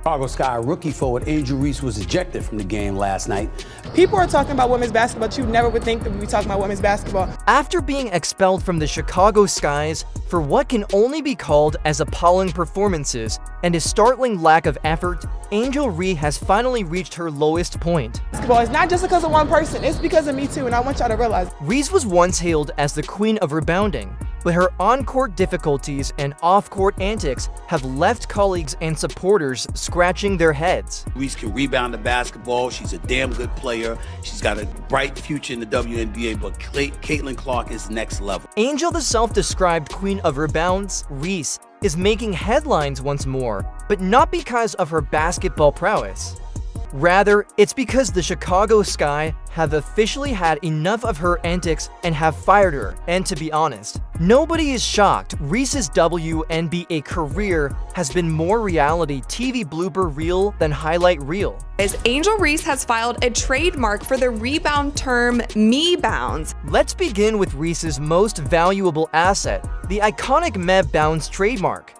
Chicago Sky rookie forward Angel Reese was ejected from the game last night. People are talking about women's basketball, but you never would think that we'd be talking about women's basketball. After being expelled from the Chicago Skies for what can only be called as appalling performances and a startling lack of effort, Angel Reese has finally reached her lowest point. Basketball is not just because of one person, it's because of me too, and I want y'all to realize. Reese was once hailed as the queen of rebounding, but her on-court difficulties and off-court antics have left colleagues and supporters scratching their heads. Reese can rebound the basketball. She's a damn good player. She's got a bright future in the WNBA, but Caitlin Clark is next level. Angel, the self-described queen of rebounds, Reese, is making headlines once more, but not because of her basketball prowess. Rather, it's because the Chicago Sky have officially had enough of her antics and have fired her. And to be honest, nobody is shocked. Reese's WNBA career has been more reality TV blooper reel than highlight reel. As Angel Reese has filed a trademark for the rebound term me bounds. Let's begin with Reese's most valuable asset, the iconic me bounds trademark.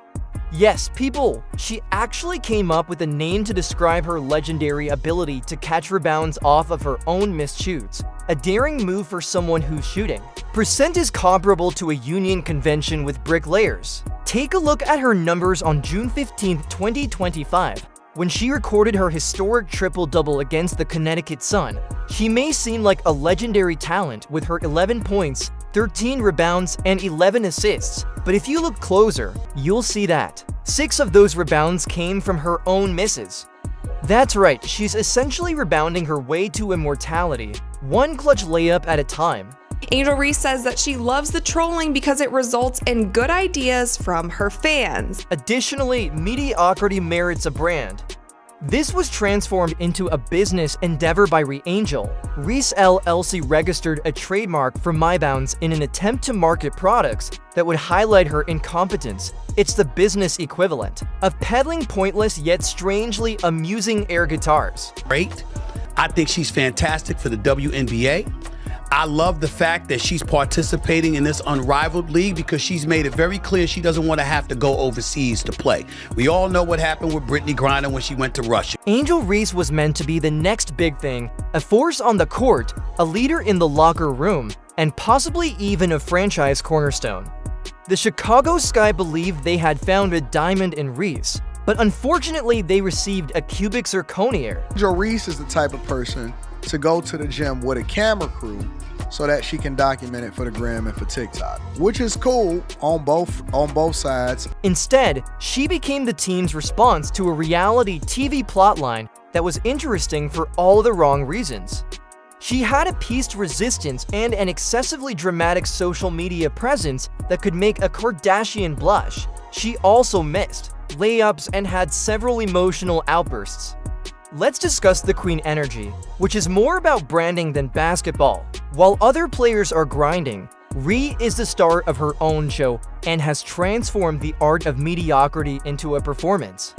Yes, people, she actually came up with a name to describe her legendary ability to catch rebounds off of her own missed shoots, a daring move for someone who's shooting. Percent is comparable to a union convention with bricklayers. Take a look at her numbers on June 15, 2025. When she recorded her historic triple-double against the Connecticut Sun, she may seem like a legendary talent with her 11 points, 13 rebounds, and 11 assists, but if you look closer, you'll see that 6 of those rebounds came from her own misses. That's right, she's essentially rebounding her way to immortality, one clutch layup at a time. Angel Reese says that she loves the trolling because it results in good ideas from her fans. Additionally, mediocrity merits a brand. This was transformed into a business endeavor by Angel. Reese LLC registered a trademark for MyBounds in an attempt to market products that would highlight her incompetence. It's the business equivalent of peddling pointless yet strangely amusing air guitars. Great. I think she's fantastic for the WNBA. I love the fact that she's participating in this unrivaled league because she's made it very clear she doesn't want to have to go overseas to play. We all know what happened with Brittany Griner when she went to Russia. Angel Reese was meant to be the next big thing, a force on the court, a leader in the locker room, and possibly even a franchise cornerstone. The Chicago Sky believed they had found a diamond in Reese, but unfortunately they received a cubic zirconier. Angel Reese is the type of person to go to the gym with a camera crew so that she can document it for the gram and for TikTok, which is cool on both sides. Instead, she became the team's response to a reality TV plotline that was interesting for all the wrong reasons. She had appeased resistance and an excessively dramatic social media presence that could make a Kardashian blush. She also missed layups and had several emotional outbursts. Let's discuss the Queen energy, which is more about branding than basketball. While other players are grinding, Reese is the star of her own show and has transformed the art of mediocrity into a performance.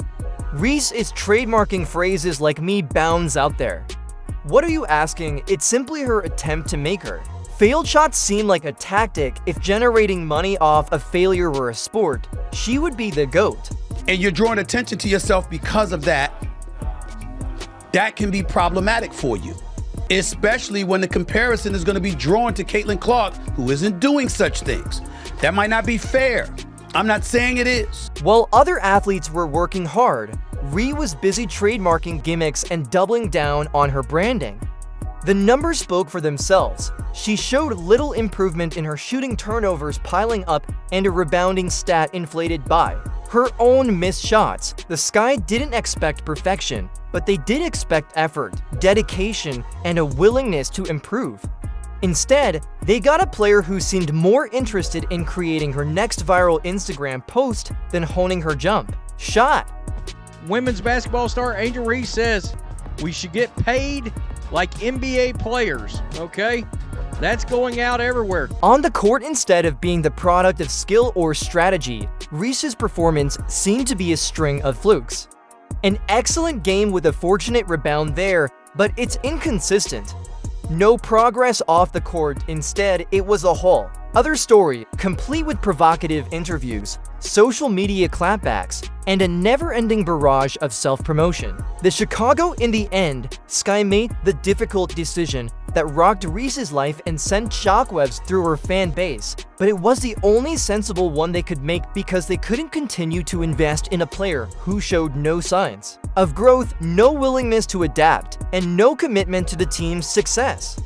Reese is trademarking phrases like "me bounds" out there. What are you asking? It's simply her attempt to make her. Failed shots seem like a tactic. If generating money off of failure were a sport, she would be the GOAT. And you're drawing attention to yourself because of that. That can be problematic for you, especially when the comparison is going to be drawn to Caitlin Clark, who isn't doing such things. That might not be fair. I'm not saying it is. While other athletes were working hard, Reese was busy trademarking gimmicks and doubling down on her branding. The numbers spoke for themselves. She showed little improvement in her shooting turnovers piling up and a rebounding stat inflated by her own missed shots. The Sky didn't expect perfection, but they did expect effort, dedication, and a willingness to improve. Instead, they got a player who seemed more interested in creating her next viral Instagram post than honing her jump shot. Women's basketball star Angel Reese says we should get paid like NBA players, okay? That's going out everywhere. On the court, instead of being the product of skill or strategy, Reese's performance seemed to be a string of flukes. An excellent game with a fortunate rebound there, but it's inconsistent. No progress off the court, instead it was a haul. Other story, complete with provocative interviews, social media clapbacks, and a never-ending barrage of self-promotion. The Chicago, in the end, Sky made the difficult decision that rocked Reese's life and sent shockwaves through her fan base, but it was the only sensible one they could make because they couldn't continue to invest in a player who showed no signs of growth, no willingness to adapt, and no commitment to the team's success.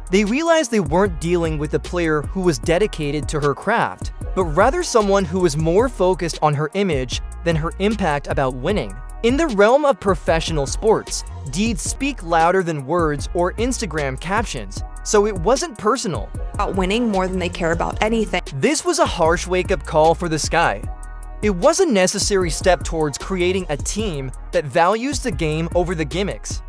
They realized they weren't dealing with a player who was dedicated to her craft, but rather someone who was more focused on her image than her impact about winning. In the realm of professional sports, deeds speak louder than words or Instagram captions, so it wasn't personal. About winning more than they care about anything. This was a harsh wake-up call for the Sky. It was a necessary step towards creating a team that values the game over the gimmicks.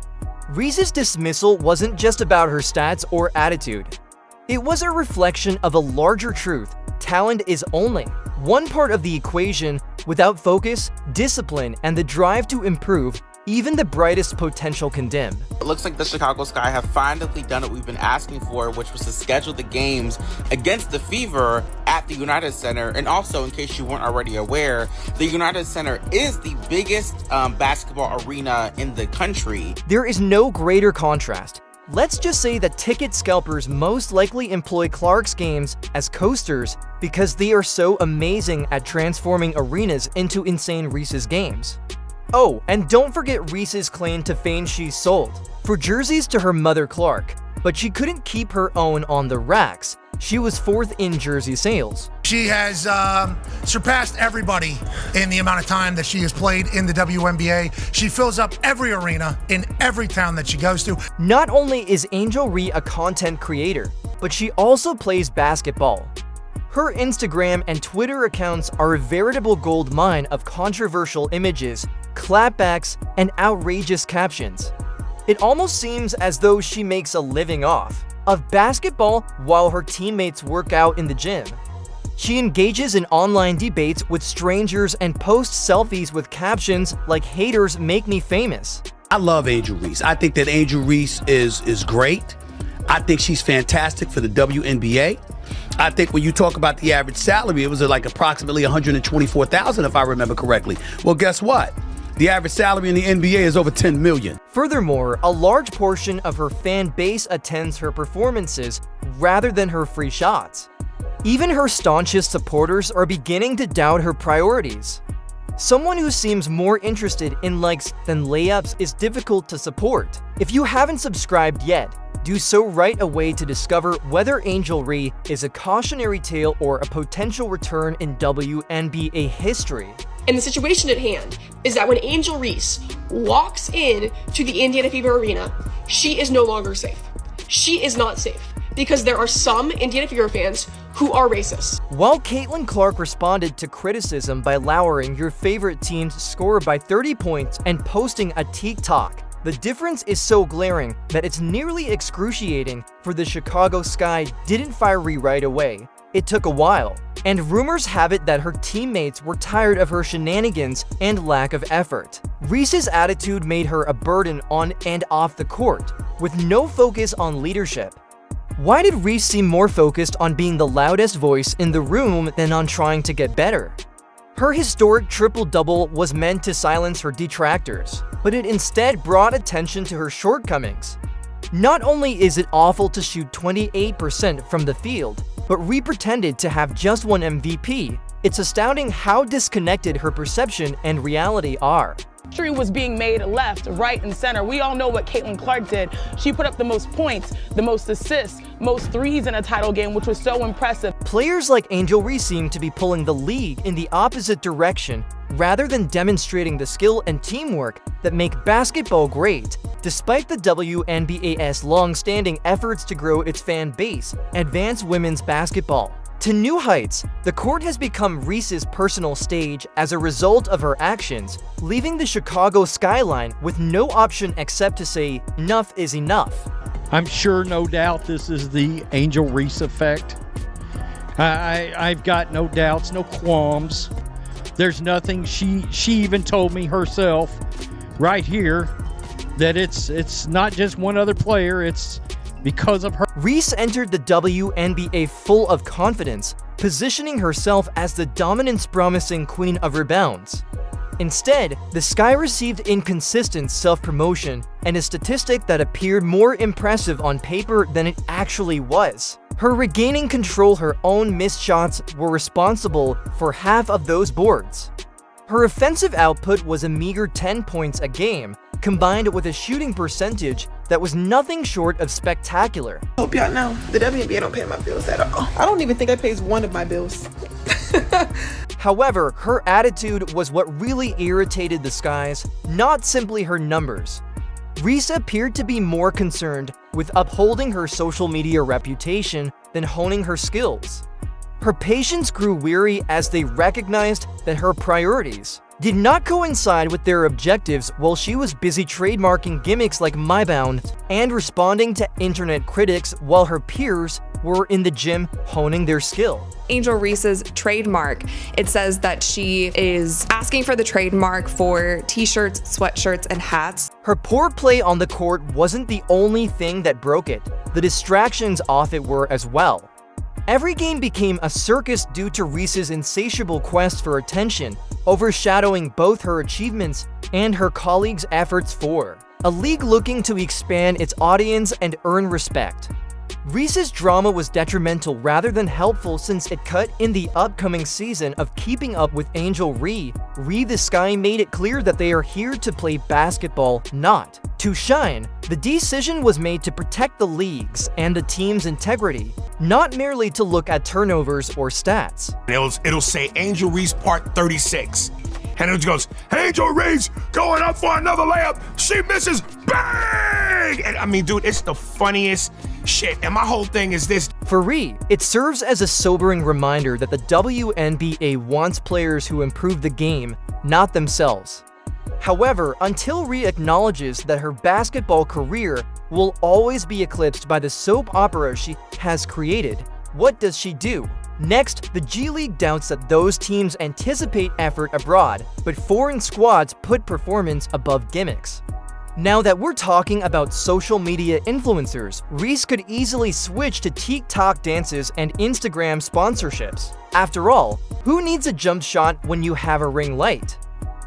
Reese's dismissal wasn't just about her stats or attitude. It was a reflection of a larger truth. Talent is only one part of the equation. Without focus, discipline, and the drive to improve, even the brightest potential can dim. It looks like the Chicago Sky have finally done what we've been asking for, which was to schedule the games against the Fever at the United Center. And also, in case you weren't already aware, the United Center is the biggest basketball arena in the country. There is no greater contrast. Let's just say that ticket scalpers most likely employ Clark's games as coasters because they are so amazing at transforming arenas into insane Reese's games. Oh, and don't forget Reese's claim to fame she sold for jerseys to her mother Clark, but she couldn't keep her own on the racks. She was fourth in jersey sales. She has surpassed everybody in the amount of time that she has played in the WNBA. She fills up every arena in every town that she goes to. Not only is Angel Reese a content creator, but she also plays basketball. Her Instagram and Twitter accounts are a veritable gold mine of controversial images, clapbacks, and outrageous captions. It almost seems as though she makes a living off of basketball while her teammates work out in the gym. She engages in online debates with strangers and posts selfies with captions like "haters make me famous." I love Angel Reese. I think that Angel Reese is great. I think she's fantastic for the WNBA. I think when you talk about the average salary, it was like approximately $124,000 if I remember correctly. Well, guess what? The average salary in the NBA is over $10 million. Furthermore, a large portion of her fan base attends her performances rather than her free shots. Even her staunchest supporters are beginning to doubt her priorities. Someone who seems more interested in likes than layups is difficult to support. If you haven't subscribed yet, do so right away to discover whether Angel Reese is a cautionary tale or a potential return in WNBA history. And the situation at hand is that when Angel Reese walks in to the Indiana Fever Arena, she is no longer safe. She is not safe because there are some Indiana Fever fans who are racist. While Caitlin Clark responded to criticism by lowering your favorite team's score by 30 points and posting a TikTok, the difference is so glaring that it's nearly excruciating. For the Chicago Sky didn't fire Reese right away. It took a while, and rumors have it that her teammates were tired of her shenanigans and lack of effort. Reese's attitude made her a burden on and off the court, with no focus on leadership. Why did Reese seem more focused on being the loudest voice in the room than on trying to get better? Her historic triple-double was meant to silence her detractors, but it instead brought attention to her shortcomings. Not only is it awful to shoot 28% from the field, but Reese pretended to have just one MVP. It's astounding how disconnected her perception and reality are. History was being made left, right, and center. We all know what Caitlin Clark did. She put up the most points, the most assists, most threes in a title game, which was so impressive. Players like Angel Reese seem to be pulling the league in the opposite direction rather than demonstrating the skill and teamwork that make basketball great. Despite the WNBA's long-standing efforts to grow its fan base, advance women's basketball to new heights, the court has become Reese's personal stage as a result of her actions, leaving the Chicago skyline with no option except to say, enough is enough. I'm sure, no doubt, this is the Angel Reese effect. I've got no doubts, no qualms. There's nothing. She even told me herself right here that it's not just one other player, it's because of her. Reese entered the WNBA full of confidence, positioning herself as the dominance promising queen of rebounds. Instead, the Sky received inconsistent self-promotion and a statistic that appeared more impressive on paper than it actually was. Her regaining control her own missed shots were responsible for half of those boards. Her offensive output was a meager 10 points a game, combined with a shooting percentage that was nothing short of spectacular. I hope y'all know, the WNBA don't pay my bills at all. I don't even think that pays one of my bills. However, her attitude was what really irritated the Skies, not simply her numbers. Reese appeared to be more concerned with upholding her social media reputation than honing her skills. Her patience grew weary as they recognized that her priorities did not coincide with their objectives while she was busy trademarking gimmicks like MyBound and responding to internet critics while her peers were in the gym honing their skill. Angel Reese's trademark, it says that she is asking for the trademark for t-shirts, sweatshirts, and hats. Her poor play on the court wasn't the only thing that broke it. The distractions off it were as well. Every game became a circus due to Reese's insatiable quest for attention, overshadowing both her achievements and her colleagues' efforts for a league looking to expand its audience and earn respect. Reese's drama was detrimental rather than helpful since it cut in the upcoming season of Keeping Up with Angel Reese. The Sky made it clear that they are here to play basketball, not to shine. The decision was made to protect the league's and the team's integrity, not merely to look at turnovers or stats. It'll say Angel Reese part 36. And it goes, Angel Reese going up for another layup. She misses, bang! And I mean, dude, it's the funniest shit. And my whole thing is this. For Reese, it serves as a sobering reminder that the WNBA wants players who improve the game, not themselves. However, until Reese acknowledges that her basketball career will always be eclipsed by the soap opera she has created, what does she do? Next, the G League doubts that those teams anticipate effort abroad, but foreign squads put performance above gimmicks. Now that we're talking about social media influencers, Reese could easily switch to TikTok dances and Instagram sponsorships. After all, who needs a jump shot when you have a ring light?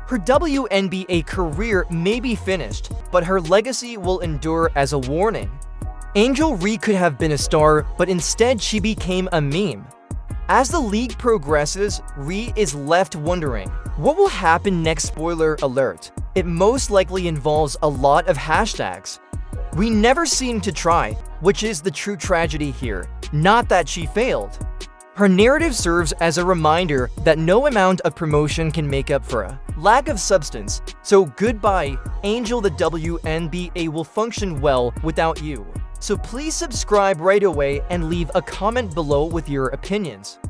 Her WNBA career may be finished, but her legacy will endure as a warning. Angel Reese could have been a star, but instead she became a meme. As the league progresses, Reese is left wondering, what will happen next? Spoiler alert, it most likely involves a lot of hashtags. We never seem to try, which is the true tragedy here, not that she failed. Her narrative serves as a reminder that no amount of promotion can make up for a lack of substance, so goodbye, Angel. The WNBA will function well without you. So please subscribe right away and leave a comment below with your opinions.